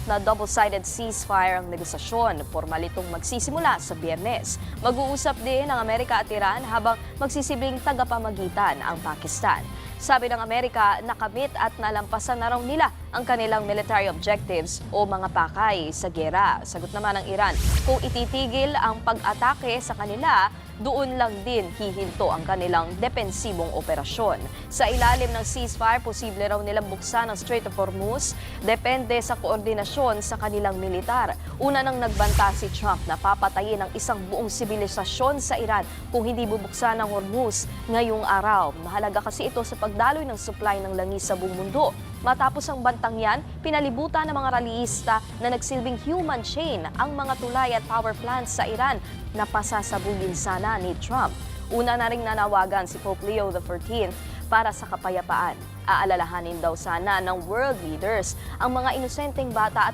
na double-sided ceasefire ang negosasyon. Formal itong magsisimula sa Biyernes. Mag-uusap din ang Amerika at Iran habang magsisibling tagapamagitan ang Pakistan. Sabi ng Amerika, nakamit at nalampasan na raw nila ang kanilang military objectives o mga pakay sa gera. Sagot naman ng Iran, kung ititigil ang pag-atake sa kanila, doon lang din hihinto ang kanilang depensibong operasyon. Sa ilalim ng ceasefire, posible raw nilang buksan ang Strait of Hormuz. Depende sa koordinasyon sa kanilang militar. Una nang nagbanta si Trump na papatayin ang isang buong sibilisasyon sa Iran kung hindi bubuksan ang Hormuz ngayong araw. Mahalaga kasi ito sa pagdaloy ng supply ng langis sa buong mundo. Matapos ang bantang yan, pinalibutan ng mga rallyista na nagsilbing human chain ang mga tulay at power plants sa Iran na pasasabugin sana ni Trump. Una na ring nanawagan si Pope Leo XIV para sa kapayapaan. Aalalahanin daw sana ng world leaders ang mga inosenteng bata at